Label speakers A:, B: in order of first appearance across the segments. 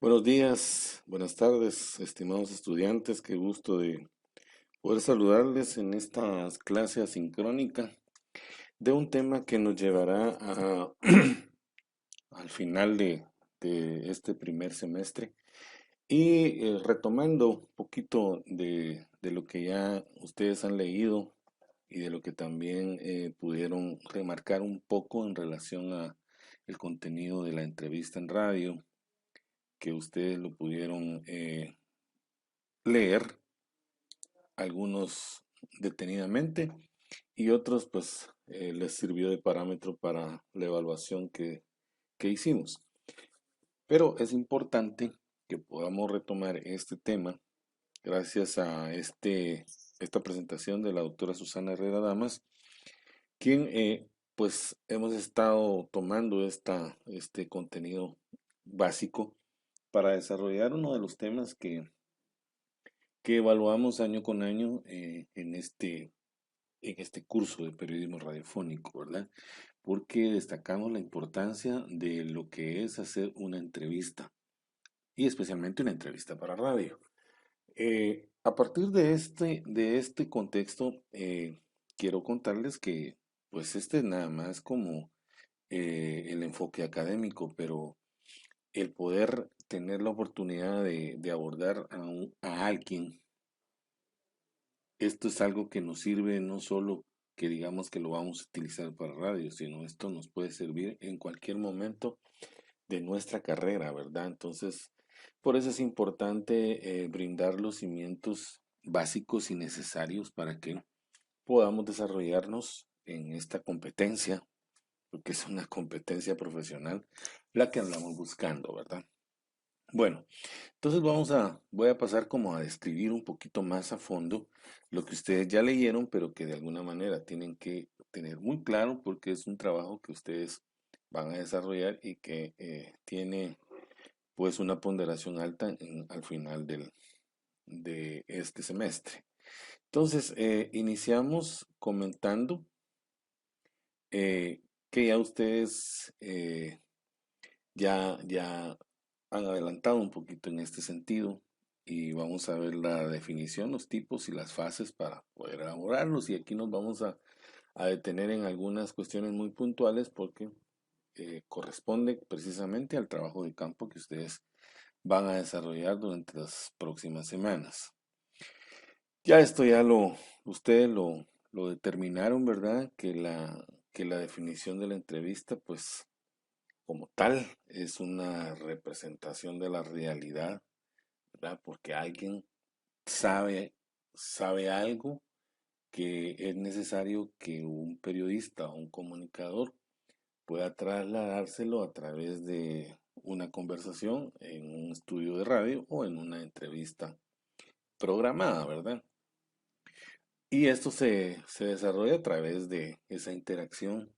A: Buenos días, buenas tardes, estimados estudiantes. Qué gusto de poder saludarles en esta clase asincrónica de un tema que nos llevará al final de este primer semestre y retomando un poquito de lo que ya ustedes han leído y de lo que también pudieron remarcar un poco en relación a el contenido de la entrevista en radio, que ustedes lo pudieron leer, algunos detenidamente y otros pues les sirvió de parámetro para la evaluación que hicimos. Pero es importante que podamos retomar este tema gracias a esta presentación de la doctora Susana Herrera Damas, quien pues hemos estado tomando este contenido básico para desarrollar uno de los temas que evaluamos año con año en este curso de periodismo radiofónico, ¿verdad? Porque destacamos la importancia de lo que es hacer una entrevista y especialmente una entrevista para radio. A partir de este contexto, quiero contarles que pues este es nada más como el enfoque académico, pero el poder tener la oportunidad de abordar a alguien. Esto es algo que nos sirve no solo que digamos que lo vamos a utilizar para radio, sino esto nos puede servir en cualquier momento de nuestra carrera, ¿verdad? Entonces, por eso es importante brindar los cimientos básicos y necesarios para que podamos desarrollarnos en esta competencia, porque es una competencia profesional la que andamos buscando, ¿verdad? Bueno, entonces voy a pasar como a describir un poquito más a fondo lo que ustedes ya leyeron, pero que de alguna manera tienen que tener muy claro porque es un trabajo que ustedes van a desarrollar y que tiene pues una ponderación alta al final de este semestre. Entonces, iniciamos comentando que ya ustedes ya han adelantado un poquito en este sentido y vamos a ver la definición, los tipos y las fases para poder elaborarlos. Y aquí nos vamos a detener en algunas cuestiones muy puntuales porque corresponde precisamente al trabajo de campo que ustedes van a desarrollar durante las próximas semanas. Ya esto ustedes lo determinaron, ¿verdad? Que la definición de la entrevista, pues como tal, es una representación de la realidad, ¿verdad? Porque alguien sabe algo que es necesario que un periodista o un comunicador pueda trasladárselo a través de una conversación en un estudio de radio o en una entrevista programada, ¿verdad? Y esto se desarrolla a través de esa interacción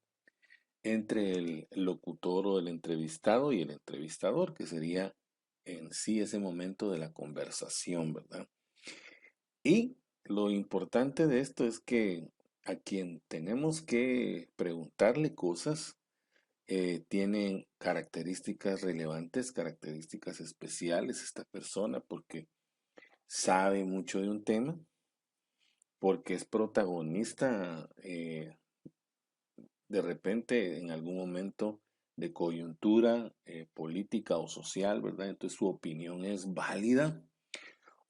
A: entre el locutor o el entrevistado y el entrevistador, que sería en sí ese momento de la conversación, ¿verdad? Y lo importante de esto es que a quien tenemos que preguntarle cosas, tienen características relevantes, características especiales esta persona, porque sabe mucho de un tema, porque es protagonista de repente en algún momento de coyuntura política o social, ¿verdad? Entonces su opinión es válida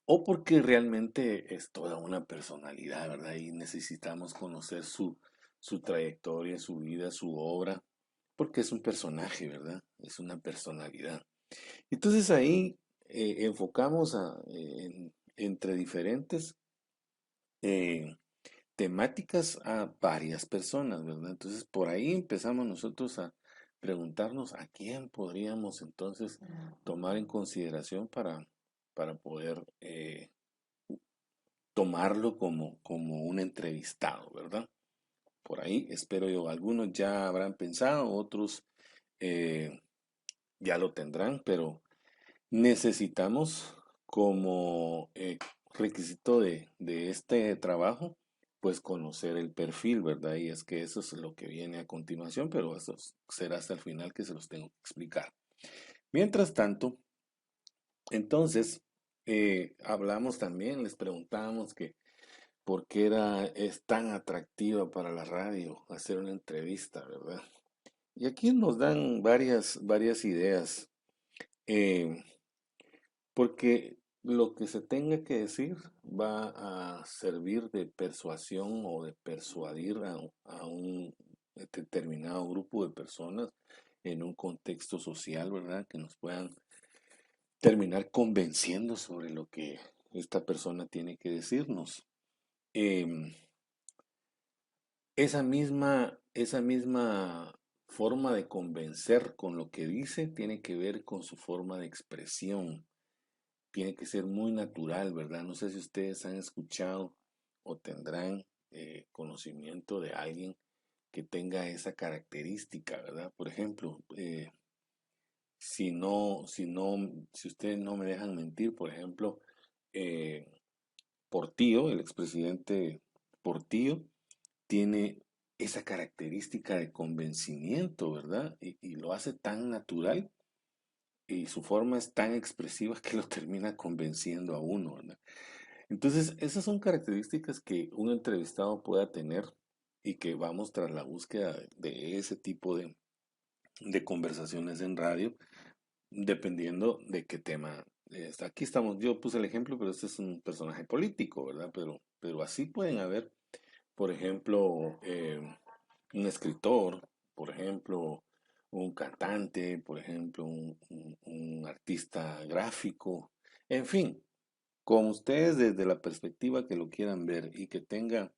A: o porque realmente es toda una personalidad, ¿verdad? Y necesitamos conocer su trayectoria, su vida, su obra, porque es un personaje, ¿verdad? Es una personalidad. Entonces ahí enfocamos entre diferentes eh, temáticas a varias personas, ¿verdad? Entonces por ahí empezamos nosotros a preguntarnos a quién podríamos entonces tomar en consideración para poder tomarlo como un entrevistado, ¿verdad? Por ahí espero yo, algunos ya habrán pensado, otros eh, ya lo tendrán, pero necesitamos como requisito de este trabajo, pues conocer el perfil, ¿verdad? Y es que eso es lo que viene a continuación, pero eso será hasta el final que se los tengo que explicar. Mientras tanto, Entonces, hablamos también, les preguntábamos que por qué es tan atractiva para la radio hacer una entrevista, ¿verdad? Y aquí nos dan varias ideas, eh, porque lo que se tenga que decir va a servir de persuasión o de persuadir a un determinado grupo de personas en un contexto social, ¿verdad? Que nos puedan terminar convenciendo sobre lo que esta persona tiene que decirnos. Em, esa misma forma de convencer con lo que dice tiene que ver con su forma de expresión. Tiene que ser muy natural, ¿verdad? No sé si ustedes han escuchado o tendrán conocimiento de alguien que tenga esa característica, ¿verdad? Por ejemplo, si ustedes no me dejan mentir, por ejemplo, eh, Portillo, el expresidente Portillo, tiene esa característica de convencimiento, ¿verdad? Y lo hace tan natural y su forma es tan expresiva que lo termina convenciendo a uno, ¿verdad? Entonces, esas son características que un entrevistado pueda tener y que vamos tras la búsqueda de ese tipo de conversaciones en radio, dependiendo de qué tema. Aquí estamos, yo puse el ejemplo, pero este es un personaje político, ¿verdad? Pero así pueden haber, por ejemplo, un escritor, por ejemplo, un cantante, por ejemplo, un artista gráfico, en fin, con ustedes desde la perspectiva que lo quieran ver y que tenga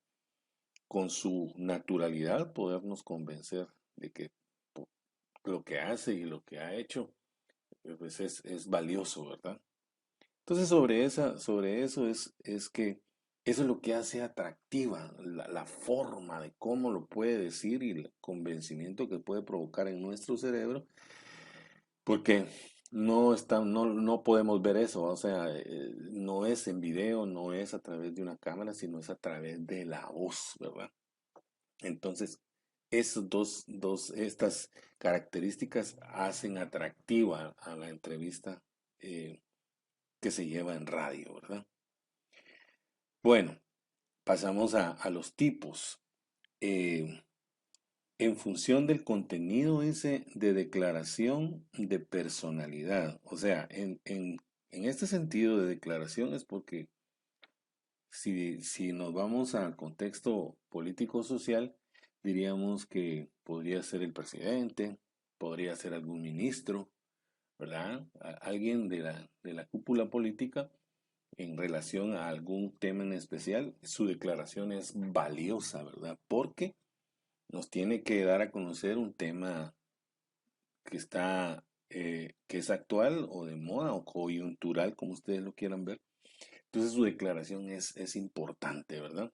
A: con su naturalidad podernos convencer de que po- lo que hace y lo que ha hecho pues es valioso, ¿verdad? Entonces sobre eso es que eso es lo que hace atractiva la forma de cómo lo puede decir y el convencimiento que puede provocar en nuestro cerebro, porque no podemos ver eso, o sea, no es en video, no es a través de una cámara, sino es a través de la voz, ¿verdad? Entonces, estas características hacen atractiva a la entrevista eh, que se lleva en radio, ¿verdad? Bueno, pasamos a los tipos. Eh, en función del contenido ese de declaración de personalidad. O sea, en este sentido de declaración es porque si nos vamos al contexto político-social, diríamos que podría ser el presidente, podría ser algún ministro, ¿verdad? Alguien de la cúpula política en relación a algún tema en especial, su declaración es valiosa, ¿verdad? Porque nos tiene que dar a conocer un tema que es actual o de moda o coyuntural, como ustedes lo quieran ver. Entonces su declaración es importante, ¿verdad?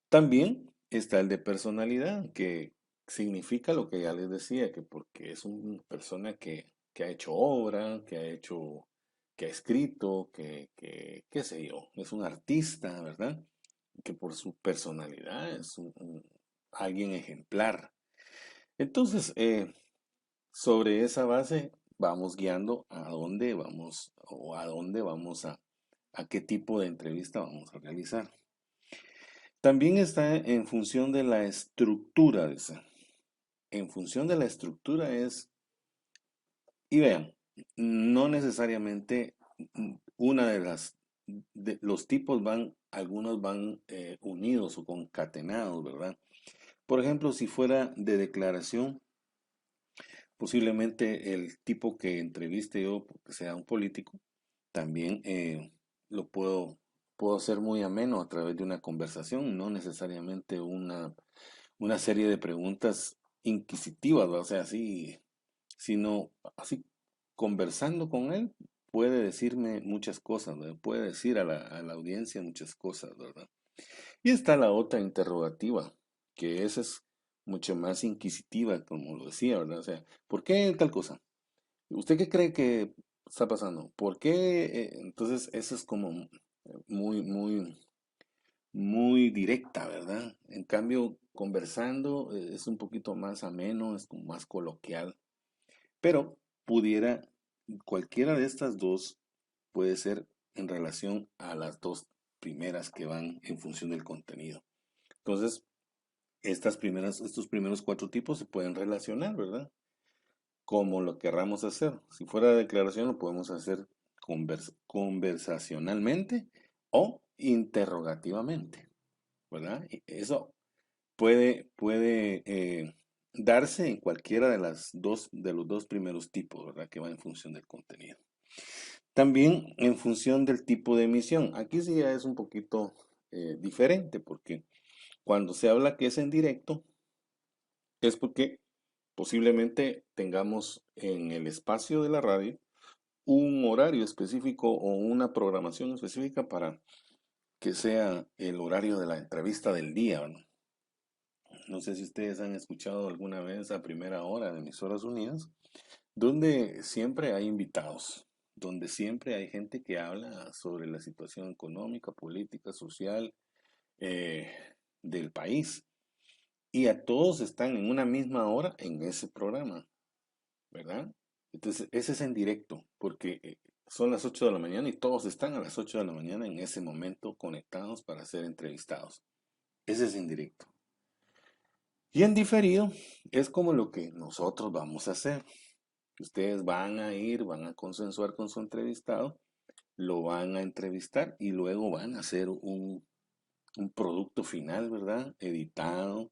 A: También está el de personalidad, que significa lo que ya les decía, que porque es una persona que ha hecho obra, que ha escrito, qué sé yo, es un artista, ¿verdad? Que por su personalidad es alguien ejemplar. Entonces, sobre esa base vamos guiando a dónde vamos o a dónde vamos a qué tipo de entrevista vamos a realizar. También está en función de la estructura de esa. En función de la estructura y vean, no necesariamente una los tipos algunos van unidos o concatenados, ¿verdad? Por ejemplo, si fuera de declaración, posiblemente el tipo que entreviste yo, que sea un político, también lo puedo hacer muy ameno a través de una conversación, no necesariamente una serie de preguntas inquisitivas, ¿va? O sea, así, sino así conversando con él puede decirme muchas cosas, ¿verdad? Puede decir a la audiencia muchas cosas, ¿verdad? Y está la otra interrogativa, que esa es mucho más inquisitiva, como lo decía, ¿verdad? O sea, ¿por qué tal cosa? ¿Usted qué cree que está pasando? ¿Por qué? Entonces, eso es como muy, muy, muy directa, ¿verdad? En cambio, conversando es un poquito más ameno, es como más coloquial, pero pudiera cualquiera de estas dos puede ser en relación a las dos primeras que van en función del contenido. Entonces, estos primeros cuatro tipos se pueden relacionar, ¿verdad? Como lo querramos hacer. Si fuera declaración, lo podemos hacer conversacionalmente o interrogativamente, ¿verdad? Y eso puede darse en cualquiera de los dos primeros tipos, ¿verdad? Que va en función del contenido. También en función del tipo de emisión. Aquí sí ya es un poquito diferente porque cuando se habla que es en directo, es porque posiblemente tengamos en el espacio de la radio un horario específico o una programación específica para que sea el horario de la entrevista del día, ¿no? No sé si ustedes han escuchado alguna vez a primera hora de Emisoras Unidas, donde siempre hay invitados, donde siempre hay gente que habla sobre la situación económica, política, social eh, del país. Y a todos están en una misma hora en ese programa, ¿verdad? Entonces, ese es en directo, porque son las 8 de la mañana y todos están a las 8 de la mañana en ese momento conectados para ser entrevistados. Ese es en directo. Y en diferido es como lo que nosotros vamos a hacer. Ustedes van a ir, van a consensuar con su entrevistado, lo van a entrevistar y luego van a hacer un producto final, ¿verdad? Editado.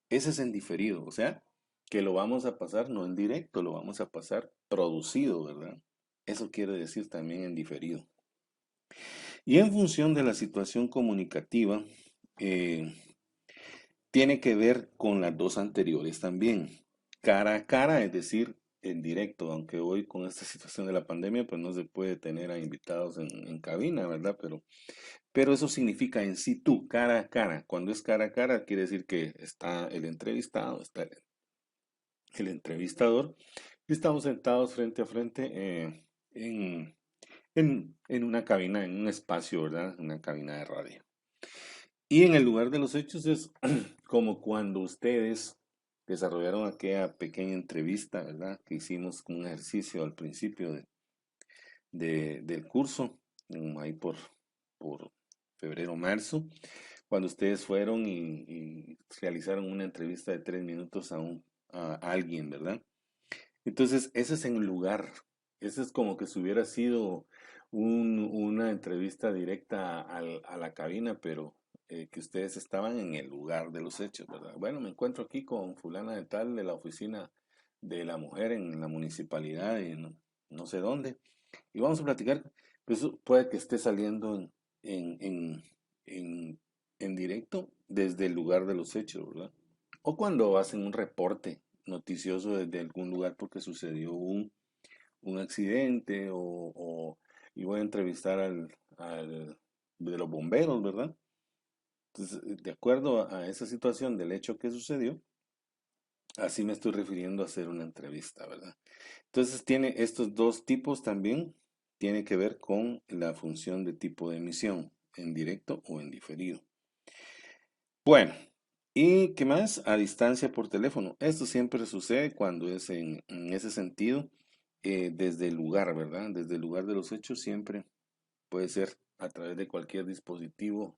A: Ese es en diferido, o sea, que lo vamos a pasar no en directo, lo vamos a pasar producido, ¿verdad? Eso quiere decir también en diferido. Y en función de la situación comunicativa, eh, tiene que ver con las dos anteriores también. Cara a cara, es decir, en directo, aunque hoy con esta situación de la pandemia, pues no se puede tener a invitados en cabina, ¿verdad? Pero eso significa en situ, cara a cara. Cuando es cara a cara, quiere decir que está el entrevistado, está el entrevistador, y estamos sentados frente a frente en, en una cabina, en un espacio, ¿verdad? Una cabina de radio. Y en el lugar de los hechos es como cuando ustedes desarrollaron aquella pequeña entrevista, ¿verdad? Que hicimos como un ejercicio al principio del curso, ahí por febrero, marzo, cuando ustedes fueron y realizaron una entrevista de 3 minutos a alguien, ¿verdad? Entonces, ese es en lugar. Ese es como que si hubiera sido una entrevista directa a la cabina, pero que ustedes estaban en el lugar de los hechos, ¿verdad? Bueno, me encuentro aquí con fulana de tal de la oficina de la mujer en la municipalidad y no sé dónde. Y vamos a platicar. Pues puede que esté saliendo en, en, en, en directo desde el lugar de los hechos, ¿verdad? O cuando hacen un reporte noticioso desde algún lugar porque sucedió un accidente y voy a entrevistar al de los bomberos, ¿verdad? Entonces, de acuerdo a esa situación del hecho que sucedió, así me estoy refiriendo a hacer una entrevista, ¿verdad? Entonces tiene estos dos tipos también, tiene que ver con la función de tipo de emisión, en directo o en diferido. Bueno, ¿y qué más? A distancia por teléfono. Esto siempre sucede cuando es en ese sentido, desde el lugar, ¿verdad? Desde el lugar de los hechos siempre puede ser a través de cualquier dispositivo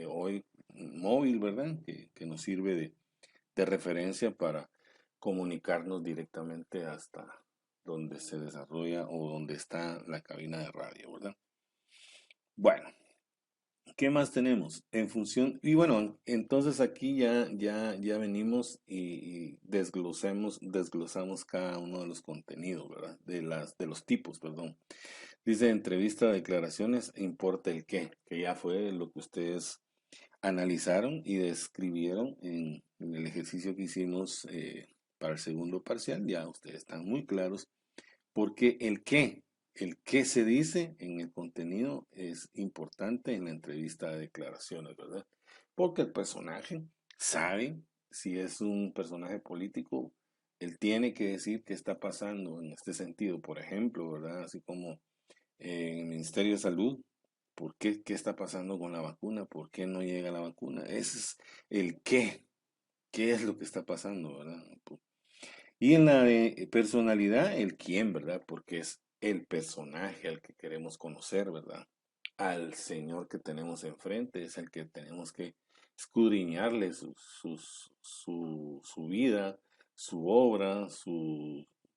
A: hoy móvil, ¿verdad? Que nos sirve de referencia para comunicarnos directamente hasta donde se desarrolla o donde está la cabina de radio, ¿verdad? Bueno, ¿qué más tenemos? En función, y bueno, entonces aquí ya venimos y desglosamos cada uno de los contenidos, ¿verdad? De los tipos, perdón. Dice entrevista, declaraciones, importa el qué, que ya fue lo que ustedes analizaron y describieron en el ejercicio que hicimos para el segundo parcial. Ya ustedes están muy claros porque el qué se dice en el contenido es importante en la entrevista de declaraciones, ¿verdad? Porque el personaje sabe si es un personaje político, él tiene que decir qué está pasando en este sentido, por ejemplo, ¿verdad? Así como en el Ministerio de Salud, ¿por qué? ¿Qué está pasando con la vacuna? ¿Por qué no llega la vacuna? Ese es el qué es lo que está pasando, ¿verdad? Y en la personalidad, el quién, ¿verdad? Porque es el personaje al que queremos conocer, ¿verdad? Al señor que tenemos enfrente, es el que tenemos que escudriñarle su vida, su obra,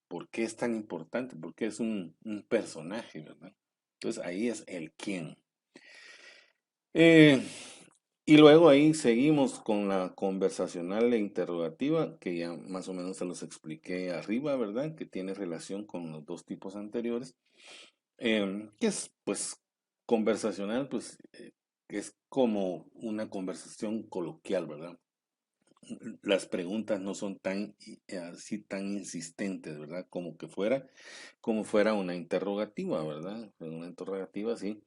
A: por qué es tan importante, por qué es un personaje, ¿verdad? Entonces ahí es el quién. Eh, y luego ahí seguimos con la conversacional e interrogativa, que ya más o menos se los expliqué arriba, ¿verdad? Que tiene relación con los dos tipos anteriores. Que es, pues, conversacional, pues, que es como una conversación coloquial, ¿verdad? Las preguntas no son tan, así tan insistentes, ¿verdad? Como fuera una interrogativa, ¿verdad? Una interrogativa, sí.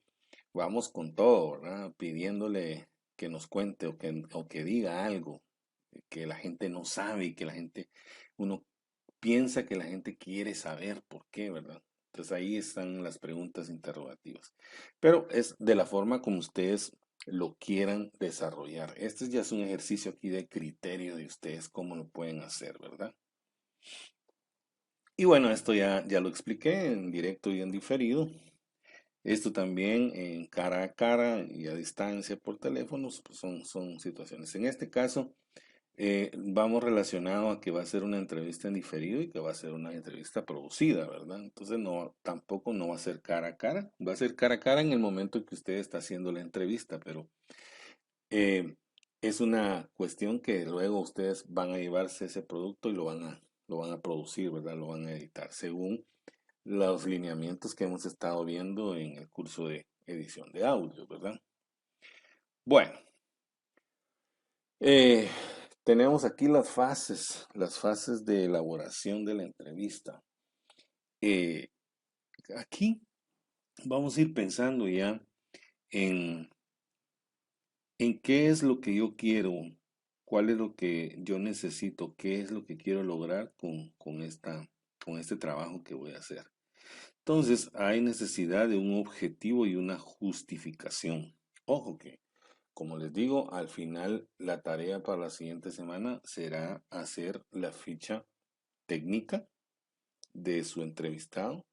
A: Vamos con todo, ¿verdad? Pidiéndole que nos cuente o que diga algo que la gente no sabe y que uno piensa que la gente quiere saber por qué, ¿verdad? Entonces ahí están las preguntas interrogativas. Pero es de la forma como ustedes lo quieran desarrollar. Este ya es un ejercicio aquí de criterio de ustedes, cómo lo pueden hacer, ¿verdad? Y bueno, esto ya lo expliqué en directo y en diferido. Esto también en cara a cara y a distancia por teléfonos, pues son situaciones. En este caso, vamos relacionado a que va a ser una entrevista en diferido y que va a ser una entrevista producida, ¿verdad? Entonces tampoco no va a ser cara a cara, va a ser cara a cara en el momento en que usted está haciendo la entrevista, pero eh, es una cuestión que luego ustedes van a llevarse ese producto y lo van a producir, ¿verdad? Lo van a editar según los lineamientos que hemos estado viendo en el curso de edición de audio, ¿verdad? Bueno, eh, tenemos aquí las fases de elaboración de la entrevista. Eh, Aquí vamos a ir pensando ya en, en qué es lo que yo quiero, cuál es lo que yo necesito, qué es lo que quiero lograr con este trabajo que voy a hacer. Entonces, hay necesidad de un objetivo y una justificación. Ojo que, como les digo, al final la tarea para la siguiente semana será hacer la ficha técnica de su entrevistado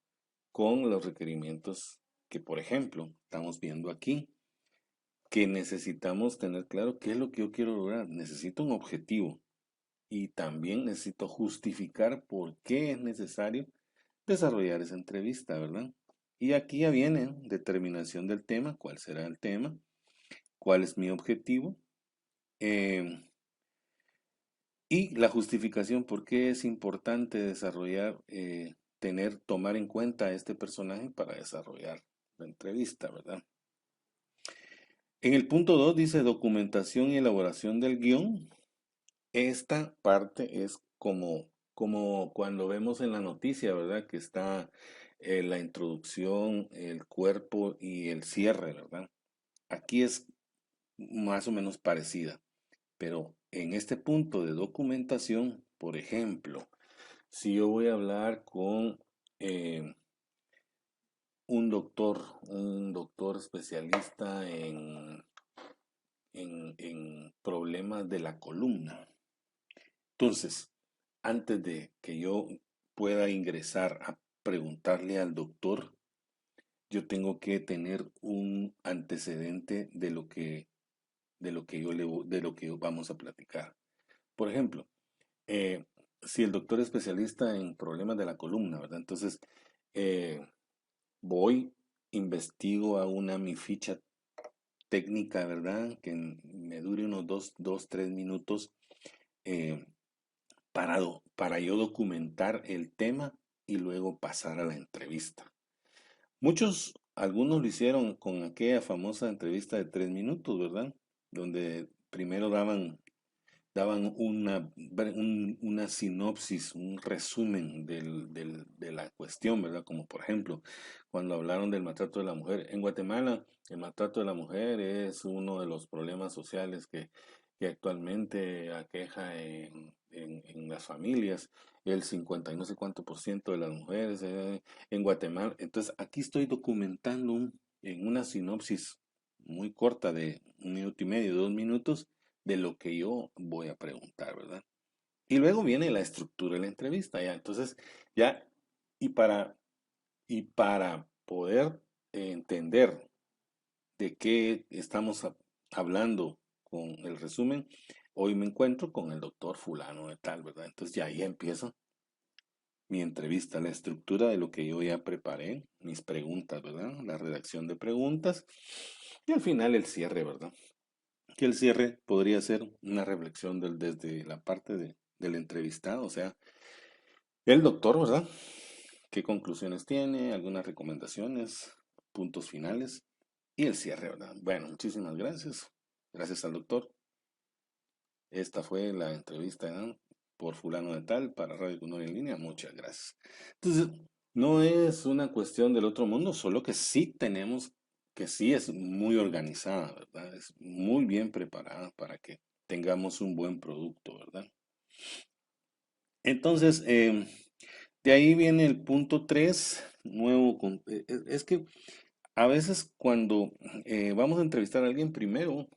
A: con los requerimientos que, por ejemplo, estamos viendo aquí, que necesitamos tener claro qué es lo que yo quiero lograr. Necesito un objetivo y también necesito justificar por qué es necesario desarrollar esa entrevista, ¿verdad? Y aquí ya viene determinación del tema, cuál será el tema, cuál es mi objetivo, eh, y la justificación por qué es importante desarrollar, tomar en cuenta a este personaje para desarrollar la entrevista, ¿verdad? En el punto 2 dice documentación y elaboración del guión. Esta parte es como cuando vemos en la noticia, ¿verdad? Que está la introducción, el cuerpo y el cierre, ¿verdad? Aquí es más o menos parecida, pero en este punto de documentación, por ejemplo, si yo voy a hablar con eh, un doctor especialista en problemas de la columna, entonces, antes de que yo pueda ingresar a preguntarle al doctor, yo tengo que tener un antecedente de lo que vamos a platicar. Por ejemplo, eh, si el doctor es especialista en problemas de la columna, ¿verdad? Entonces, eh, voy, investigo a mi ficha técnica, ¿verdad? Que me dure unos 3 minutos, eh, para yo documentar el tema y luego pasar a la entrevista. Algunos lo hicieron con aquella famosa entrevista de 3 minutos, ¿verdad? Donde primero daban una sinopsis, un resumen de la cuestión, ¿verdad? Como por ejemplo, cuando hablaron del maltrato de la mujer. En Guatemala, el maltrato de la mujer es uno de los problemas sociales que actualmente aqueja en las familias. El 50 y no sé cuánto por ciento de las mujeres en Guatemala. Entonces, aquí estoy documentando en una sinopsis muy corta de 1 minuto y medio, 2 minutos, de lo que yo voy a preguntar, ¿verdad? Y luego viene la estructura de la entrevista, ya. Entonces, ya, y para Y para poder entender de qué estamos hablando con el resumen, hoy me encuentro con el doctor fulano de tal, ¿verdad? Entonces ya ahí empieza mi entrevista, la estructura de lo que yo ya preparé, mis preguntas, ¿verdad? La redacción de preguntas y al final el cierre, ¿verdad? Que el cierre podría ser una reflexión desde la parte del entrevistado, o sea, el doctor, ¿verdad? ¿Qué conclusiones tiene? Algunas recomendaciones, puntos finales y el cierre, ¿verdad? Bueno, muchísimas gracias. Gracias al doctor. Esta fue la entrevista, ¿no? Por fulano de tal para Radio Economía en línea. Muchas gracias. Entonces, no es una cuestión del otro mundo, solo que sí tenemos, que sí es muy organizada, ¿verdad? Es muy bien preparada para que tengamos un buen producto, ¿verdad? Entonces, de ahí viene el punto 3 nuevo. Es que a veces cuando vamos a entrevistar a alguien primero,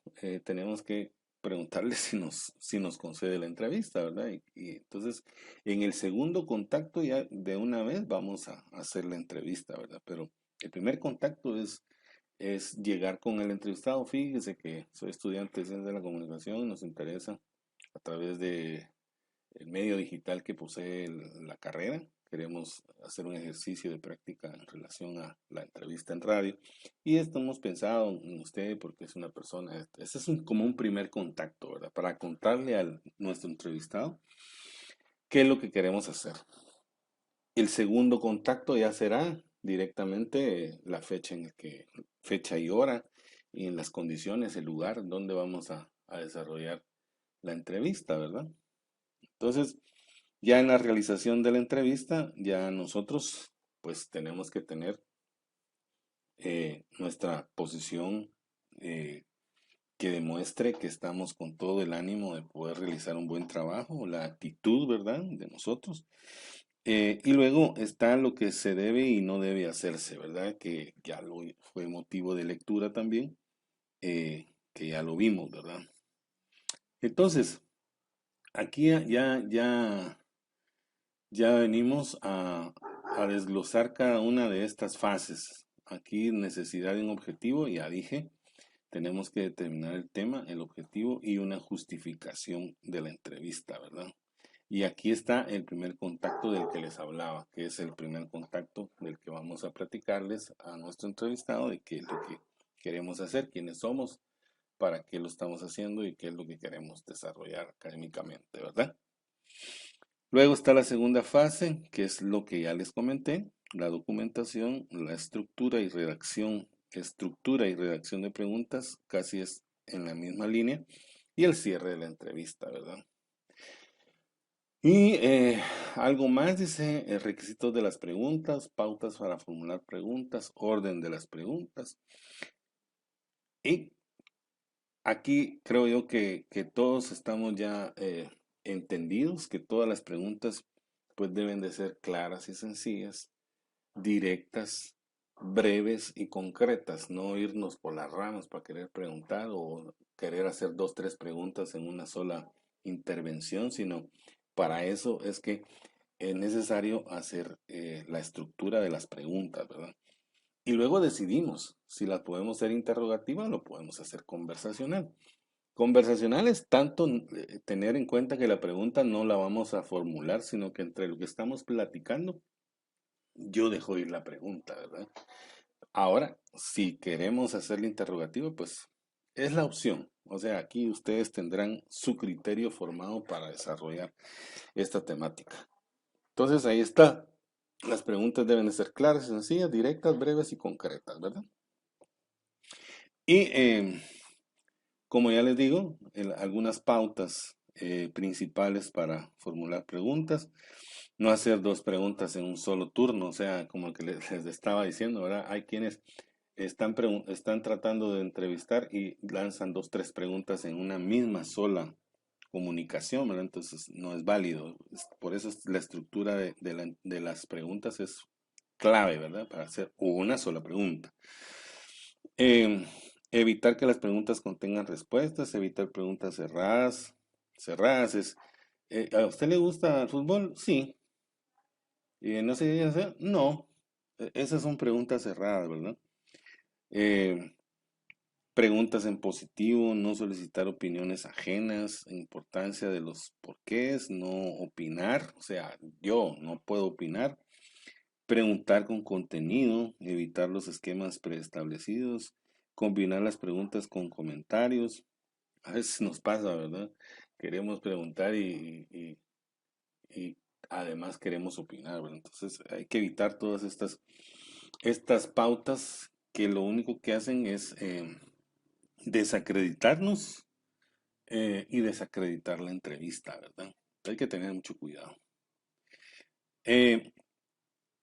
A: tenemos que preguntarle si nos concede la entrevista, ¿verdad? Y entonces, en el segundo contacto ya de una vez vamos a hacer la entrevista, ¿verdad? Pero el primer contacto es llegar con el entrevistado. Fíjese que soy estudiante de Ciencia de la Comunicación y nos interesa a través de el medio digital que posee la carrera. Queremos hacer un ejercicio de práctica en relación a la entrevista en radio. Y esto hemos pensado en usted porque es una persona, ese es como un primer contacto, ¿verdad? Para contarle a nuestro entrevistado qué es lo que queremos hacer. El segundo contacto ya será directamente la fecha fecha y hora y en las condiciones, el lugar donde vamos a desarrollar la entrevista, ¿verdad? Entonces, ya en la realización de la entrevista, ya nosotros pues tenemos que tener nuestra posición eh, que demuestre que estamos con todo el ánimo de poder realizar un buen trabajo, la actitud, ¿verdad?, de nosotros. Y luego está lo que se debe y no debe hacerse, ¿verdad? Que ya lo fue motivo de lectura también, que ya lo vimos, ¿verdad? Entonces, aquí ya venimos a desglosar cada una de estas fases. Aquí necesidad de un objetivo, ya dije, tenemos que determinar el tema, el objetivo y una justificación de la entrevista, ¿verdad? Y aquí está el primer contacto del que les hablaba, que es el primer contacto del que vamos a platicarles a nuestro entrevistado de qué es lo que queremos hacer, quiénes somos, para qué lo estamos haciendo y qué es lo que queremos desarrollar académicamente, ¿verdad? Luego está la segunda fase, que es lo que ya les comenté, la documentación, la estructura y redacción de preguntas, casi es en la misma línea, y el cierre de la entrevista, ¿verdad? Y algo más dice, requisitos de las preguntas, pautas para formular preguntas, orden de las preguntas. Y aquí creo yo que todos estamos ya entendidos, que todas las preguntas pues deben de ser claras y sencillas, directas, breves y concretas, no irnos por las ramas para querer preguntar o querer hacer dos, tres preguntas en una sola intervención, sino para eso es que es necesario hacer la estructura de las preguntas, ¿verdad? Y luego decidimos si las podemos hacer interrogativas o lo podemos hacer conversacional. Conversacional es tanto tener en cuenta que la pregunta no la vamos a formular, sino que entre lo que estamos platicando, yo dejo ir la pregunta, ¿verdad? Ahora, si queremos hacer la interrogativa, pues es la opción. O sea, aquí ustedes tendrán su criterio formado para desarrollar esta temática. Entonces, ahí está. Las preguntas deben de ser claras, sencillas, directas, breves y concretas, ¿verdad? Y como ya les digo, algunas pautas principales para formular preguntas. No hacer dos preguntas en un solo turno, o sea, como que les estaba diciendo, ¿verdad? Hay quienes están tratando de entrevistar y lanzan dos, tres preguntas en una misma sola comunicación, ¿verdad? Entonces no es válido. Por eso la estructura de las preguntas es clave, ¿verdad? Para hacer una sola pregunta. Evitar que las preguntas contengan respuestas, evitar preguntas cerradas. Cerradas es, ¿a usted le gusta el fútbol? Sí. ¿Y no se debe hacer? No. Esas son preguntas cerradas, ¿verdad? Eh, Preguntas en positivo, no solicitar opiniones ajenas, importancia de los porqués, no opinar, o sea, yo no puedo opinar. Preguntar con contenido, evitar los esquemas preestablecidos, combinar las preguntas con comentarios. A veces nos pasa, ¿verdad? Queremos preguntar y además queremos opinar, ¿verdad? Entonces hay que evitar todas estas pautas que lo único que hacen es desacreditarnos y desacreditar la entrevista, ¿verdad? Hay que tener mucho cuidado. Eh,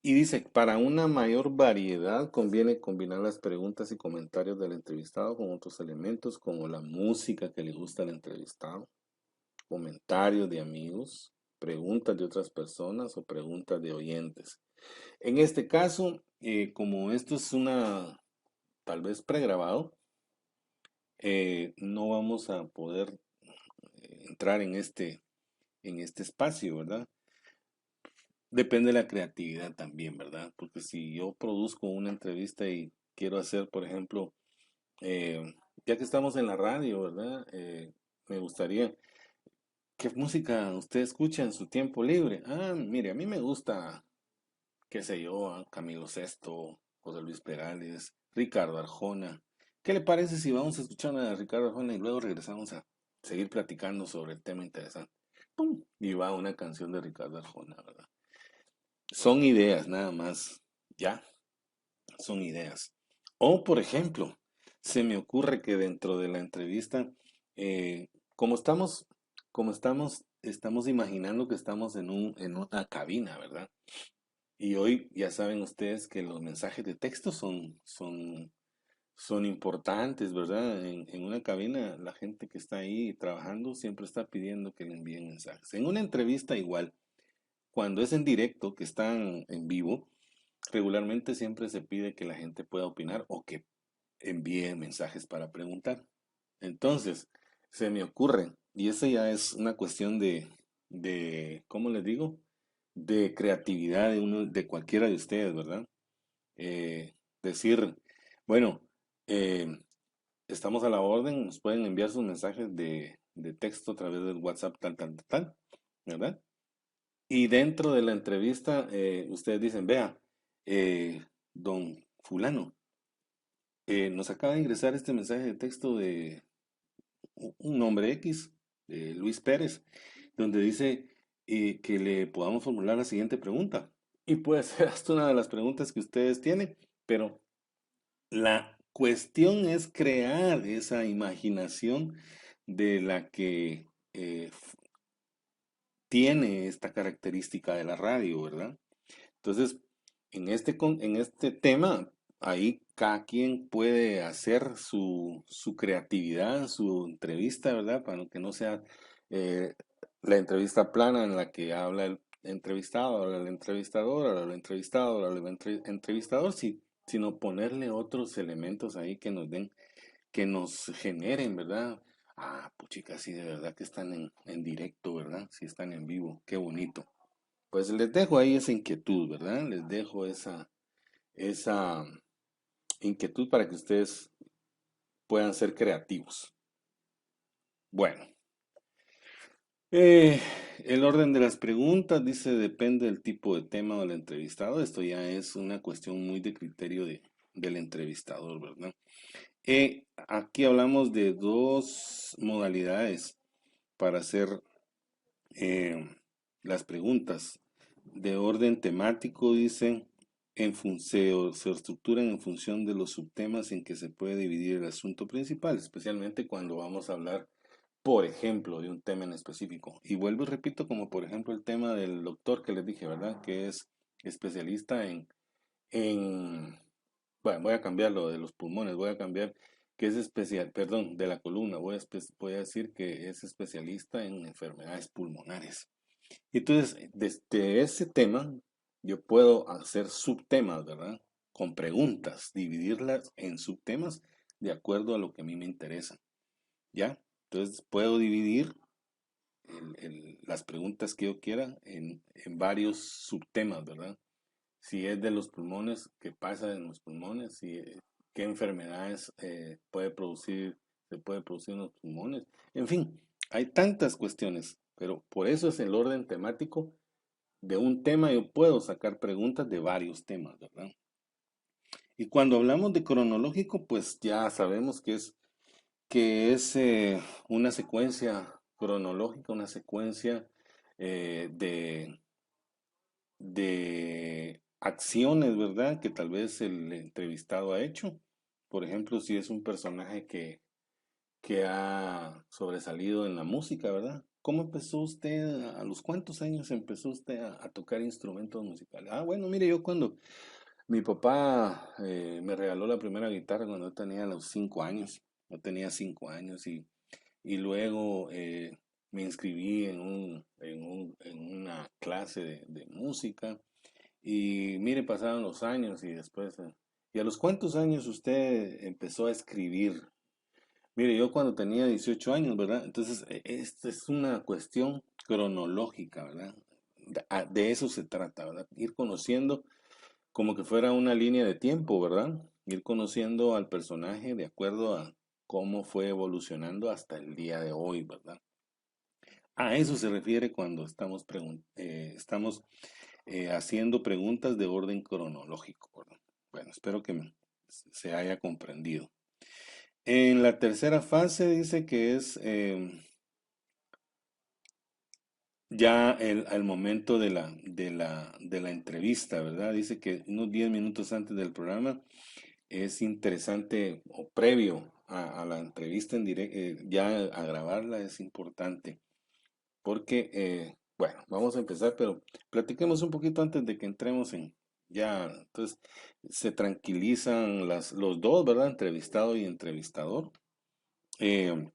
A: Y dice, para una mayor variedad conviene combinar las preguntas y comentarios del entrevistado con otros elementos como la música que le gusta al entrevistado, comentarios de amigos, preguntas de otras personas o preguntas de oyentes. En este caso, como esto es una tal vez pregrabado, no vamos a poder entrar en este espacio, ¿verdad? Depende de la creatividad también, ¿verdad? Porque si yo produzco una entrevista y quiero hacer, por ejemplo, ya que estamos en la radio, ¿verdad? Me gustaría, ¿qué música usted escucha en su tiempo libre? Ah, mire, a mí me gusta, qué sé yo, Camilo Sesto, José Luis Perales, Ricardo Arjona. ¿Qué le parece si vamos a escuchar a Ricardo Arjona y luego regresamos a seguir platicando sobre el tema interesante? ¡Pum! Y va una canción de Ricardo Arjona, ¿verdad? Son ideas nada más, ¿ya? Son ideas. O, por ejemplo, se me ocurre que dentro de la entrevista, eh, como estamos, estamos imaginando que estamos en una cabina, ¿verdad? Y hoy ya saben ustedes que los mensajes de texto son importantes, ¿verdad? En una cabina, la gente que está ahí trabajando siempre está pidiendo que le envíen mensajes. En una entrevista igual, cuando es en directo, que están en vivo, regularmente siempre se pide que la gente pueda opinar o que envíe mensajes para preguntar. Entonces, se me ocurre, y eso ya es una cuestión ¿cómo les digo? De creatividad de uno, de cualquiera de ustedes, ¿verdad? Decir, bueno, eh, estamos a la orden, nos pueden enviar sus mensajes de texto a través del WhatsApp tal, tal, tal, tal, ¿verdad? Y dentro de la entrevista, ustedes dicen, vea, don fulano, nos acaba de ingresar este mensaje de texto de un nombre X, de Luis Pérez, donde dice que le podamos formular la siguiente pregunta. Y puede ser hasta una de las preguntas que ustedes tienen, pero la cuestión es crear esa imaginación de la que tiene esta característica de la radio, ¿verdad? Entonces, en este tema, ahí cada quien puede hacer su creatividad, su entrevista, ¿verdad? Para que no sea eh, la entrevista plana en la que habla el entrevistado, habla el entrevistador, habla el entrevistado, habla el entrevistador, sino ponerle otros elementos ahí que nos den, que nos generen, ¿verdad? Ah, puchica, sí, de verdad que están en directo, ¿verdad? Sí están en vivo, qué bonito. Pues les dejo ahí esa inquietud, ¿verdad? Les dejo esa inquietud para que ustedes puedan ser creativos. Bueno, eh, el orden de las preguntas dice depende del tipo de tema del entrevistado. Esto ya es una cuestión muy de criterio del entrevistador, ¿verdad? Aquí hablamos de dos modalidades para hacer eh, las preguntas. De orden temático, dicen, se estructuran en función de los subtemas en que se puede dividir el asunto principal, especialmente cuando vamos a hablar, por ejemplo, de un tema en específico. Y vuelvo y repito, como por ejemplo el tema del doctor que les dije, ¿verdad? Que es especialista en, bueno, voy a cambiar lo de los pulmones, voy a cambiar que es especial, perdón, de la columna, voy a decir que es especialista en enfermedades pulmonares. Entonces, desde ese tema, yo puedo hacer subtemas, ¿verdad? Con preguntas, dividirlas en subtemas de acuerdo a lo que a mí me interesa, ¿ya? Entonces, puedo dividir las preguntas que yo quiera en varios subtemas, ¿verdad? si es de los pulmones, qué pasa en los pulmones, si, qué enfermedades se puede producir en los pulmones. En fin, hay tantas cuestiones, pero por eso es el orden temático. De un tema yo puedo sacar preguntas de varios temas, ¿verdad? Y cuando hablamos de cronológico, pues ya sabemos que es una secuencia cronológica, una secuencia de acciones, ¿verdad? Que tal vez el entrevistado ha hecho. Por ejemplo, si es un personaje que ha sobresalido en la música, ¿verdad? ¿Cómo empezó usted, a los cuántos años empezó usted a tocar instrumentos musicales? Ah, bueno, mire, yo cuando mi papá me regaló la primera guitarra cuando yo tenía los 5 años, yo tenía 5 años y luego me inscribí en una clase de música y mire, pasaron los años y después, ¿y a los cuántos años usted empezó a escribir? Mire, yo cuando tenía 18 años, ¿verdad? Entonces, esta es una cuestión cronológica, ¿verdad? De eso se trata, ¿verdad? Ir conociendo como que fuera una línea de tiempo, ¿verdad? Ir conociendo al personaje de acuerdo a cómo fue evolucionando hasta el día de hoy, ¿verdad? A eso se refiere cuando estamos haciendo preguntas de orden cronológico, ¿verdad? Bueno, espero que se haya comprendido. En la tercera fase dice que es ya al momento de la entrevista, ¿verdad? Dice que unos 10 minutos antes del programa es interesante o previo a la entrevista en directo, ya a grabarla es importante porque, bueno, vamos a empezar, pero platiquemos un poquito antes de que entremos en ya, entonces se tranquilizan los dos, ¿verdad? Entrevistado y entrevistador. Eh,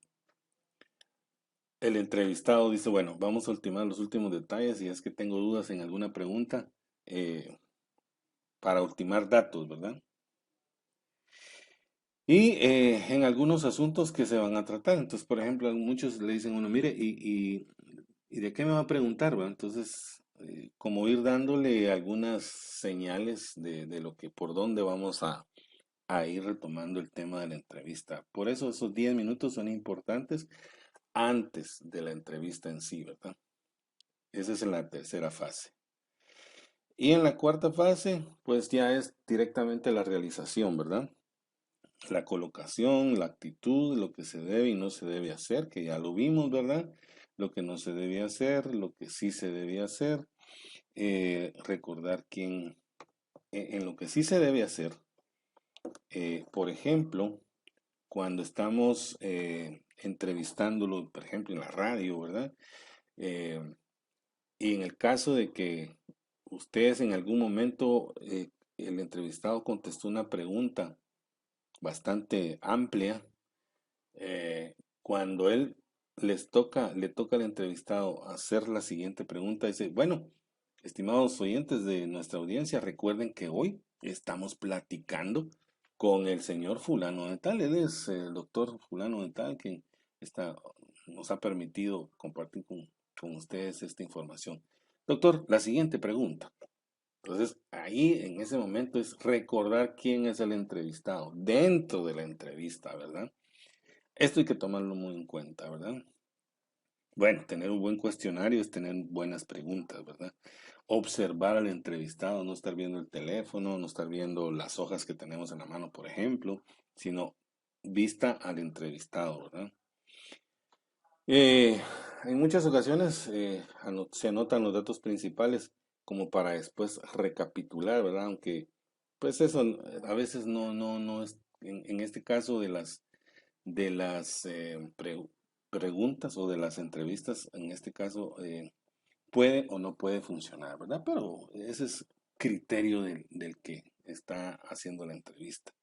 A: el entrevistado dice, bueno, vamos a ultimar los últimos detalles y es que tengo dudas en alguna pregunta eh, para ultimar datos, ¿verdad? Y en algunos asuntos que se van a tratar. Entonces, por ejemplo, muchos le dicen a uno, mire, ¿y de qué me va a preguntar, va? Entonces, como ir dándole algunas señales de lo que, por dónde vamos a ir retomando el tema de la entrevista. Por eso esos 10 minutos son importantes antes de la entrevista en sí, ¿verdad? Esa es la tercera fase. Y en la cuarta fase, pues ya es directamente la realización, ¿verdad? La colocación, la actitud, lo que se debe y no se debe hacer, que ya lo vimos, ¿verdad? Lo que no se debe hacer, lo que sí se debe hacer, recordar en lo que sí se debe hacer, por ejemplo, cuando estamos entrevistándolo, por ejemplo, en la radio, ¿verdad? Eh, y en el caso de que ustedes en algún momento, el entrevistado contestó una pregunta bastante amplia, cuando le toca al entrevistado hacer la siguiente pregunta, dice, bueno, estimados oyentes de nuestra audiencia, recuerden que hoy estamos platicando con el señor fulano de tal, él es el doctor fulano de tal, que está, nos ha permitido compartir con ustedes esta información. Doctor, la siguiente pregunta. Entonces, ahí en ese momento es recordar quién es el entrevistado dentro de la entrevista, ¿verdad? Esto hay que tomarlo muy en cuenta, ¿verdad? Bueno, tener un buen cuestionario es tener buenas preguntas, ¿verdad? Observar al entrevistado, no estar viendo el teléfono, no estar viendo las hojas que tenemos en la mano, por ejemplo, sino vista al entrevistado, ¿verdad? Eh, en muchas ocasiones se anotan los datos principales como para después recapitular, ¿verdad? Aunque, pues eso a veces no es, en este caso de las preguntas o de las entrevistas, en este caso, puede o no puede funcionar, ¿verdad? Pero ese es criterio del que está haciendo la entrevista.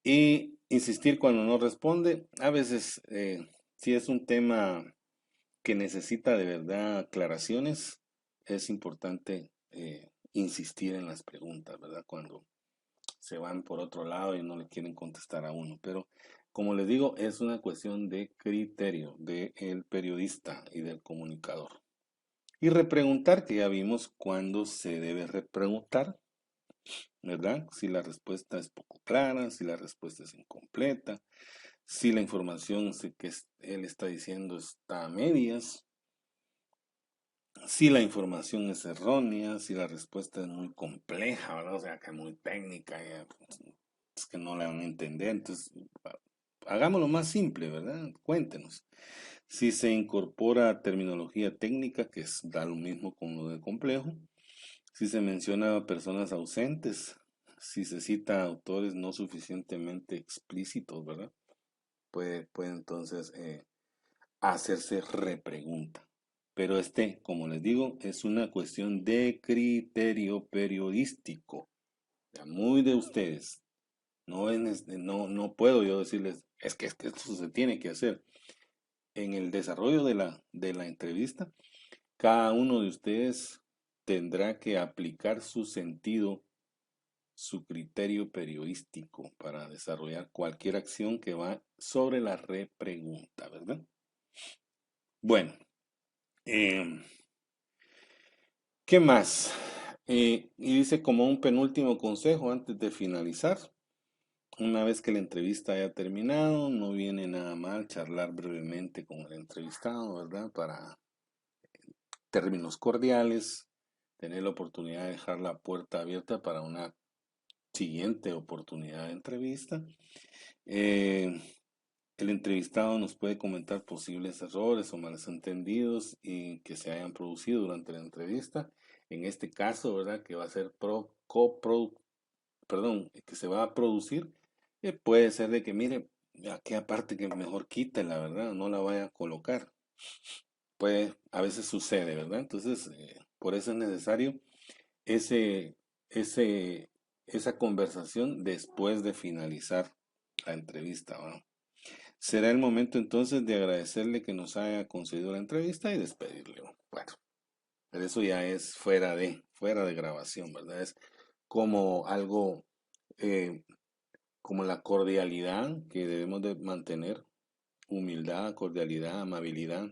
A: Y insistir cuando no responde, a veces, si es un tema que necesita de verdad aclaraciones, es importante insistir en las preguntas, ¿verdad? Cuando se van por otro lado y no le quieren contestar a uno. Pero como les digo, es una cuestión de criterio del periodista y del comunicador. Y repreguntar, que ya vimos cuándo se debe repreguntar ¿verdad? Si la respuesta es poco clara, si la respuesta es incompleta, si la información que él está diciendo está a medias, si la información es errónea, si la respuesta es muy compleja, ¿verdad? O sea, que es muy técnica, es que no la van a entender. Entonces, hagámoslo más simple, ¿verdad? Cuéntenos. Si se incorpora terminología técnica, da lo mismo con lo de complejo. Si se menciona a personas ausentes, si se cita a autores no suficientemente explícitos, ¿verdad? Puede entonces hacerse repregunta. Pero como les digo, es una cuestión de criterio periodístico, ya muy de ustedes. No puedo yo decirles, es que esto se tiene que hacer. En el desarrollo de la entrevista, cada uno de ustedes tendrá que aplicar su sentido, su criterio periodístico para desarrollar cualquier acción que va sobre la repregunta, ¿verdad? Bueno, em, ¿qué más? Y dice como un penúltimo consejo antes de finalizar, una vez que la entrevista haya terminado, no viene nada mal charlar brevemente con el entrevistado, ¿verdad? Para términos cordiales, tener la oportunidad de dejar la puerta abierta para una siguiente oportunidad de entrevista. Eh, el entrevistado nos puede comentar posibles errores o malos entendidos y que se hayan producido durante la entrevista. En este caso, ¿verdad? Que va a ser perdón, que se va a producir, puede ser de que, mire, aquella parte que mejor quite, la verdad, no la vaya a colocar. A veces sucede, ¿verdad? Entonces, por eso es necesario ese, ese, esa conversación después de finalizar la entrevista, ¿va? Será el momento entonces de agradecerle que nos haya concedido la entrevista y despedirle. Bueno, pero eso ya es fuera de grabación, ¿verdad? Es como algo, eh, como la cordialidad que debemos de mantener, humildad, cordialidad, amabilidad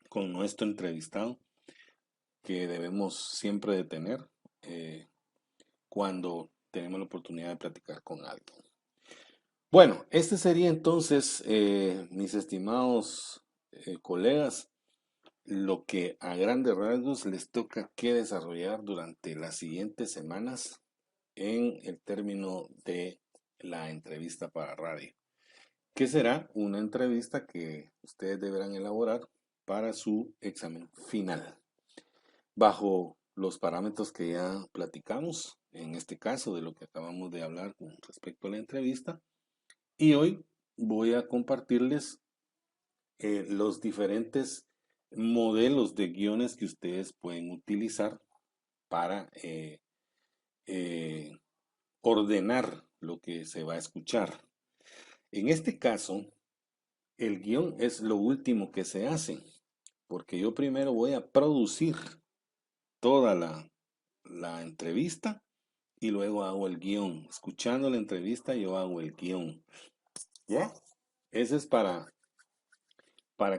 A: con nuestro entrevistado, que debemos siempre de tener cuando tenemos la oportunidad de platicar con alguien. Bueno, este sería entonces, mis estimados colegas, lo que a grandes rasgos les toca que desarrollar durante las siguientes semanas en el término de la entrevista para radio, que será una entrevista que ustedes deberán elaborar para su examen final, bajo los parámetros que ya platicamos, en este caso de lo que acabamos de hablar con respecto a la entrevista. Y hoy voy a compartirles los diferentes modelos de guiones que ustedes pueden utilizar para eh, ordenar lo que se va a escuchar. En este caso, el guión es lo último que se hace, porque yo primero voy a producir toda la entrevista y luego hago el guión. Escuchando la entrevista, yo hago el guión. ¿Ya? Ese es para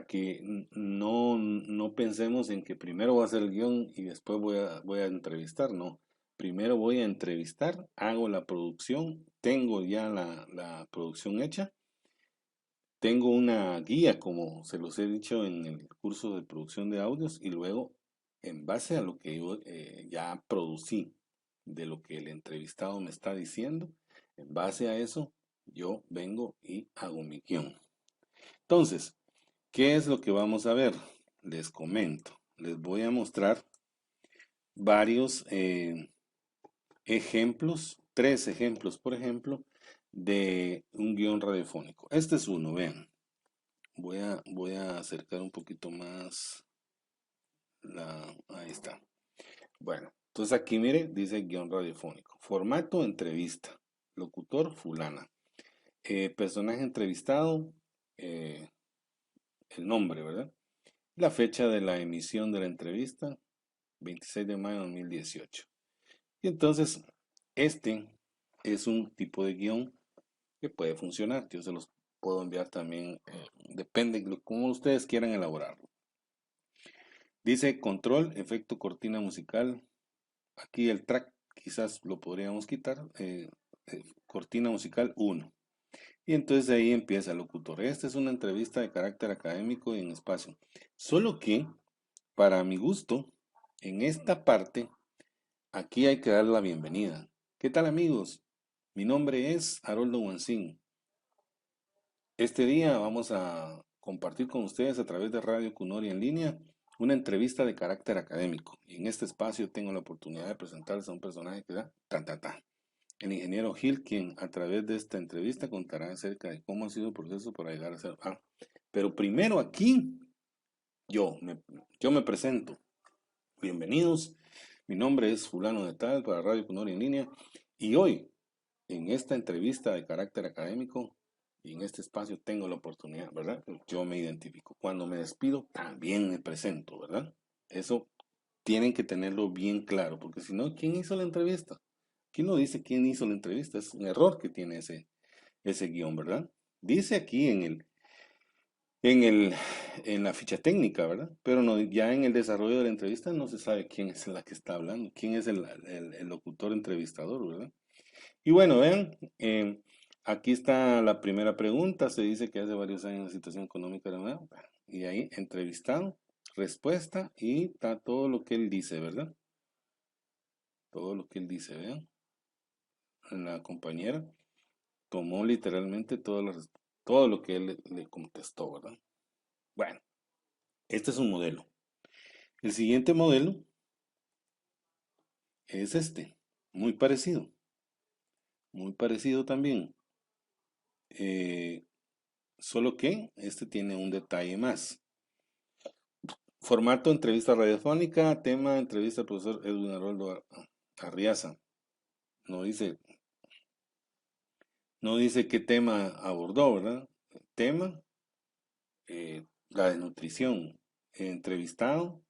A: que no pensemos en que primero voy a hacer el guión y después voy a entrevistar. No. Primero voy a entrevistar, hago la producción, tengo ya la producción hecha, tengo una guía, como se los he dicho en el curso de producción de audios, y luego, en base a lo que yo ya producí, de lo que el entrevistado me está diciendo, en base a eso, yo vengo y hago mi guión. Entonces, ¿qué es lo que vamos a ver? Les comento. Les voy a mostrar varios ejemplos, 3 ejemplos, por ejemplo, de un guión radiofónico. Este es uno, vean. Voy a acercar un poquito más ahí está. Bueno, entonces aquí mire, dice guión radiofónico. Formato entrevista. Locutor fulana. Personaje entrevistado. eh, el nombre, ¿verdad? La fecha de la emisión de la entrevista, 26 de mayo de 2018. Y entonces, este es un tipo de guión que puede funcionar. Yo se los puedo enviar también, depende de cómo ustedes quieran elaborarlo. Dice control, efecto cortina musical. Aquí el track quizás lo podríamos quitar, cortina musical 1. Y entonces ahí empieza el locutor. Esta es una entrevista de carácter académico y en espacio. Solo que, para mi gusto, en esta parte, aquí hay que dar la bienvenida. ¿Qué tal amigos? Mi nombre es Haroldo Wancín. Este día vamos a compartir con ustedes a través de Radio Cunori en línea una entrevista de carácter académico. Y en este espacio tengo la oportunidad de presentarles a un personaje que da ta ta ta. El ingeniero Gil, quien a través de esta entrevista contará acerca de cómo ha sido el proceso para llegar a ser A. Pero primero aquí, yo me, yo me presento. Bienvenidos, mi nombre es Fulano de Tal para Radio Cunori en línea y hoy, en esta entrevista de carácter académico y en este espacio tengo la oportunidad, ¿verdad? Yo me identifico. Cuando me despido, también me presento, ¿verdad? Eso tienen que tenerlo bien claro, porque si no, ¿quién hizo la entrevista? Aquí no dice quién hizo la entrevista, es un error que tiene ese guión, ¿verdad? Dice aquí en el, en la ficha técnica, ¿verdad? Pero no, ya en el desarrollo de la entrevista no se sabe quién es la que está hablando, quién es el locutor entrevistador, ¿verdad? Y bueno, vean, aquí está la primera pregunta, se dice que hace varios años la situación económica era mala, y ahí entrevistado, respuesta y está todo lo que él dice, ¿verdad? Todo lo que él dice, vean. La compañera tomó literalmente todo lo que él le contestó, ¿verdad? Bueno, este es un modelo. El siguiente modelo es este, muy parecido también. Eh, Solo que este tiene un detalle más. Formato entrevista radiofónica, tema entrevista al profesor Edwin Haroldo Arriaza. No dice, no dice qué tema abordó, ¿verdad? Tema, la desnutrición. Entrevistado,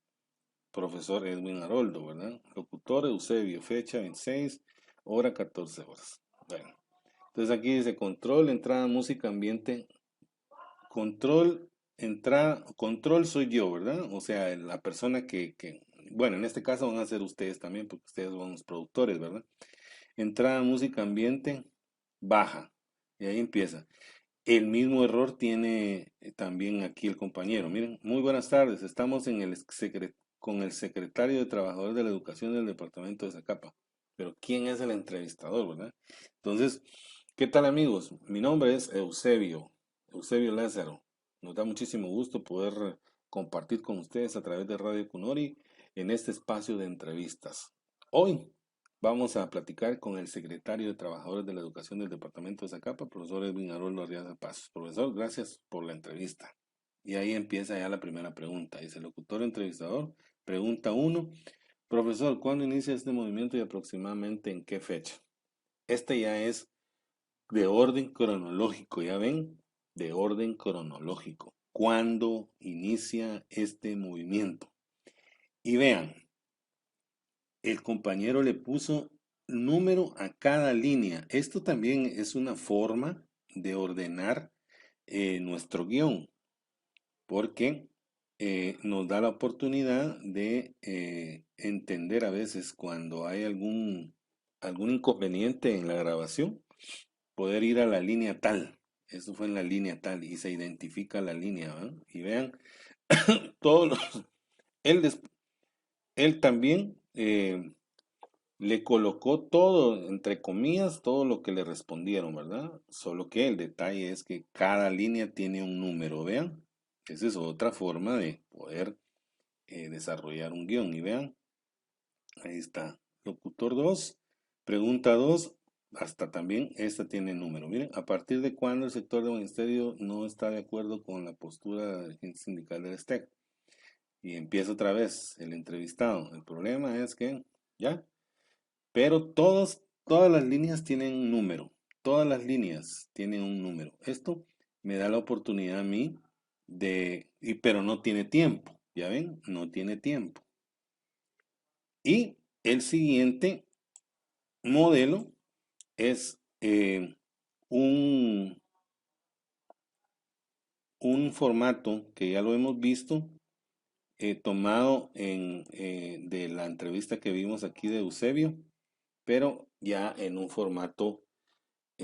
A: profesor Edwin Haroldo, ¿verdad? Locutor Eusebio, fecha 26, hora 14 horas. Bueno, entonces aquí dice control, entrada, música, ambiente. Control, entrada, control soy yo, ¿verdad? O sea, la persona bueno, en este caso van a ser ustedes también, porque ustedes son los productores, ¿verdad? Entrada, música, ambiente, baja. Y ahí empieza. El mismo error tiene también aquí el compañero. Miren, muy buenas tardes. Estamos con el secretario de Trabajadores de la Educación del departamento de Zacapa. Pero ¿quién es el entrevistador, verdad? Entonces, ¿qué tal amigos? Mi nombre es Eusebio Lázaro. Nos da muchísimo gusto poder compartir con ustedes a través de Radio Cunori en este espacio de entrevistas. Hoy vamos a platicar con el secretario de Trabajadores de la Educación del Departamento de Zacapa, profesor Edwin Haroldo Arriaza Pasos. Profesor, gracias por la entrevista. Y ahí empieza ya la primera pregunta. Dice el locutor entrevistador, pregunta 1. Profesor, ¿cuándo inicia este movimiento y aproximadamente en qué fecha? Este ya es de orden cronológico, ¿ya ven? De orden cronológico. ¿Cuándo inicia este movimiento? Y vean, el compañero le puso número a cada línea. Esto también es una forma de ordenar nuestro guión, porque nos da la oportunidad de entender a veces cuando hay algún inconveniente en la grabación, poder ir a la línea tal. Eso fue en la línea tal y se identifica la línea, ¿verdad? Y vean, todos los, él, él también le colocó todo, entre comillas, todo lo que le respondieron, ¿verdad? Solo que el detalle es que cada línea tiene un número, vean. Esa es otra forma de poder desarrollar un guión. Y vean, ahí está. Locutor 2, pregunta 2, hasta también esta tiene número. Miren, ¿a partir de cuándo el sector del ministerio no está de acuerdo con la postura del agente sindical del STEC? Y empieza otra vez el entrevistado. El problema es que, ya, pero todas las líneas tienen un número. Todas las líneas tienen un número. Esto me da la oportunidad a mí pero no tiene tiempo. ¿Ya ven? No tiene tiempo. Y el siguiente modelo es un, un formato que ya lo hemos visto, tomado de la entrevista que vimos aquí de Eusebio. pero ya en un formato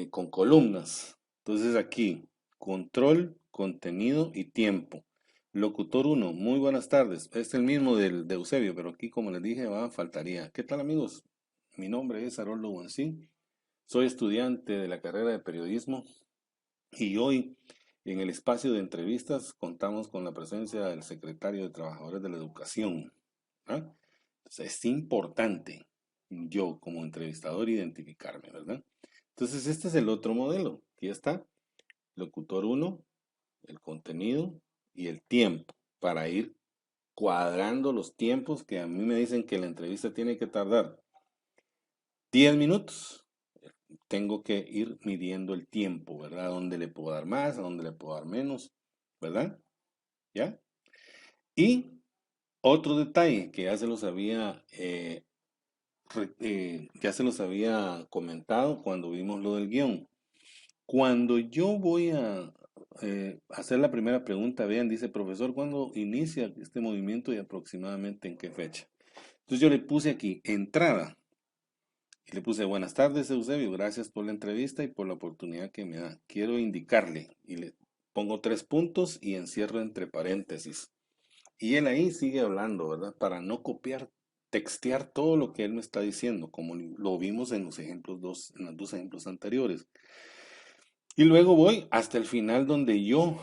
A: con columnas. Entonces aquí, control, contenido y tiempo. Locutor uno, muy buenas tardes. Es el mismo de Eusebio, pero aquí como les dije, faltaría. ¿Qué tal amigos? Mi nombre es Haroldo Buensín. Soy estudiante de la carrera de periodismo y hoy en el espacio de entrevistas contamos con la presencia del secretario de Trabajadores de la Educación. ¿Ah? Entonces, es importante yo como entrevistador identificarme, ¿verdad? Entonces, este es el otro modelo. Aquí está, locutor uno, el contenido y el tiempo para ir cuadrando los tiempos que a mí me dicen que la entrevista tiene que tardar 10 minutos. Tengo que ir midiendo el tiempo, ¿verdad? A dónde le puedo dar más, a dónde le puedo dar menos, ¿verdad? ¿Ya? Y otro detalle que ya se los había comentado cuando vimos lo del guión. Cuando yo voy a hacer la primera pregunta, vean, dice profesor, ¿cuándo inicia este movimiento y aproximadamente en qué fecha? Entonces yo le puse aquí entrada y le puse buenas tardes, Eusebio, gracias por la entrevista y por la oportunidad que me da. Quiero indicarle y le pongo 3 puntos y encierro entre paréntesis. Y él ahí sigue hablando, ¿verdad? Para no copiar, textear todo lo que él me está diciendo, como lo vimos en en los dos ejemplos anteriores. Y luego voy hasta el final donde yo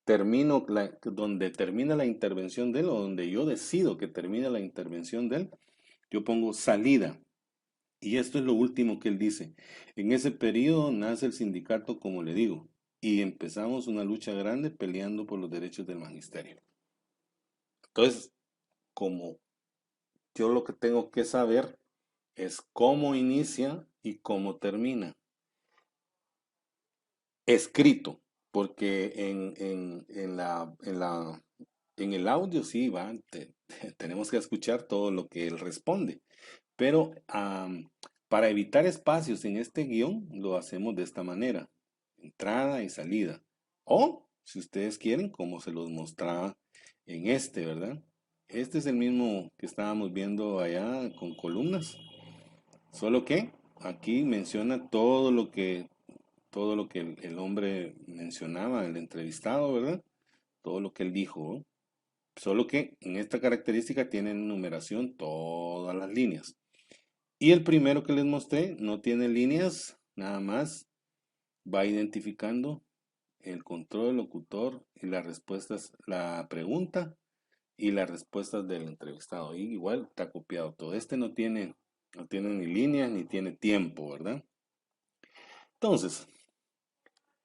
A: donde termina la intervención de él, o donde yo decido que termina la intervención de él, yo pongo salida. Y esto es lo último que él dice. En ese periodo nace el sindicato, como le digo, y empezamos una lucha grande peleando por los derechos del magisterio. Entonces, como yo lo que tengo que saber es cómo inicia y cómo termina. Escrito, porque en el audio sí tenemos que escuchar todo lo que él responde, pero para evitar espacios en este guión lo hacemos de esta manera, entrada y salida. O, si ustedes quieren, como se los mostraba en este, ¿verdad? Este es el mismo que estábamos viendo allá con columnas, solo que aquí menciona todo lo que el hombre mencionaba, el entrevistado, ¿verdad? Todo lo que él dijo, ¿no? Solo que en esta característica tiene numeración todas las líneas. Y el primero que les mostré no tiene líneas, nada más va identificando el control del locutor y las respuestas, la pregunta y las respuestas del entrevistado. Y igual está copiado todo. Este no tiene ni líneas ni tiene tiempo, ¿verdad? Entonces,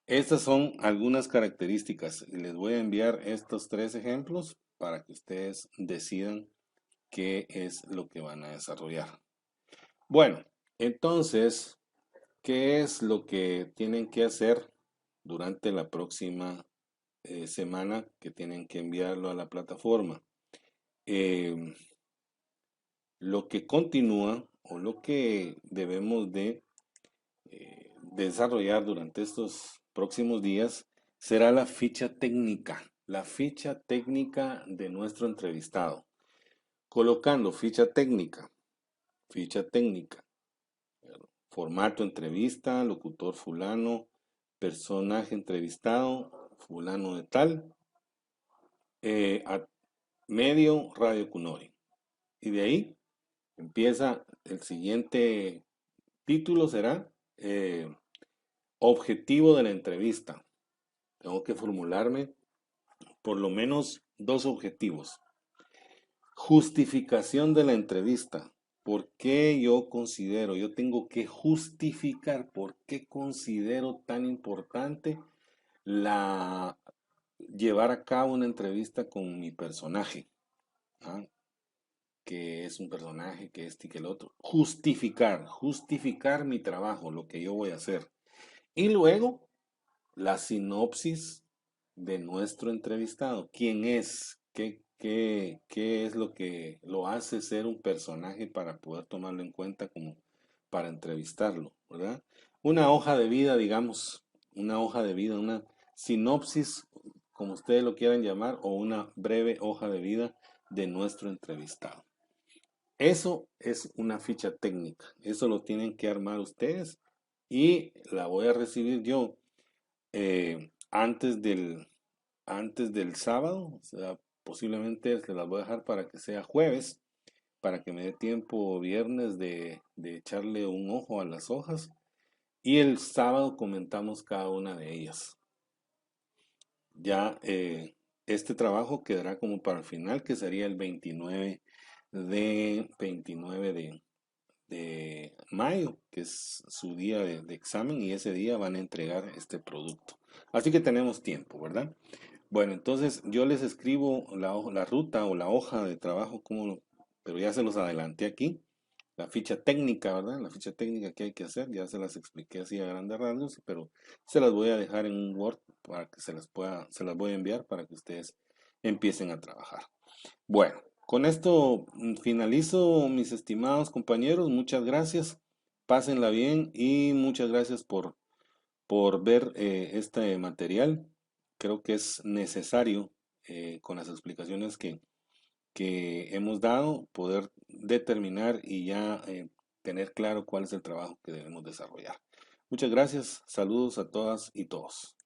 A: estas son algunas características y les voy a enviar estos 3 ejemplos para que ustedes decidan qué es lo que van a desarrollar. Bueno, entonces, ¿qué es lo que tienen que hacer durante la próxima semana que tienen que enviarlo a la plataforma? Eh, lo que continúa o lo que debemos de desarrollar durante estos próximos días será la ficha técnica de nuestro entrevistado. Colocando ficha técnica, formato entrevista, locutor fulano, personaje entrevistado, fulano de tal, a medio Radio Cunori. Y de ahí empieza el siguiente título, será objetivo de la entrevista. Tengo que formularme por lo menos 2 objetivos. Justificación de la entrevista. ¿Por qué yo tengo que justificar por qué considero tan importante la llevar a cabo una entrevista con mi personaje? ¿Ah? Que es un personaje, que este y que el otro. Justificar mi trabajo, lo que yo voy a hacer. Y luego, la sinopsis de nuestro entrevistado. ¿Quién es? ¿Qué es lo que lo hace ser un personaje para poder tomarlo en cuenta como para entrevistarlo, ¿verdad? Una hoja de vida, digamos, una hoja de vida, una sinopsis, como ustedes lo quieran llamar, o una breve hoja de vida de nuestro entrevistado. Eso es una ficha técnica. Eso lo tienen que armar ustedes y la voy a recibir yo antes del sábado. O sea, posiblemente se las voy a dejar para que sea jueves, para que me dé tiempo viernes de echarle un ojo a las hojas. Y el sábado comentamos cada una de ellas. Ya este trabajo quedará como para el final, que sería el 29 de mayo, que es su día de examen, y ese día van a entregar este producto. Así que tenemos tiempo, ¿verdad? Bueno, entonces yo les escribo la ruta o la hoja de trabajo, pero ya se los adelanté aquí. La ficha técnica, ¿verdad? La ficha técnica que hay que hacer, ya se las expliqué así a grandes rasgos, pero se las voy a dejar en un Word para que se las voy a enviar para que ustedes empiecen a trabajar. Bueno, con esto finalizo, mis estimados compañeros. Muchas gracias. Pásenla bien y muchas gracias por ver este material. Creo que es necesario, con las explicaciones que hemos dado, poder determinar y ya tener claro cuál es el trabajo que debemos desarrollar. Muchas gracias. Saludos a todas y todos.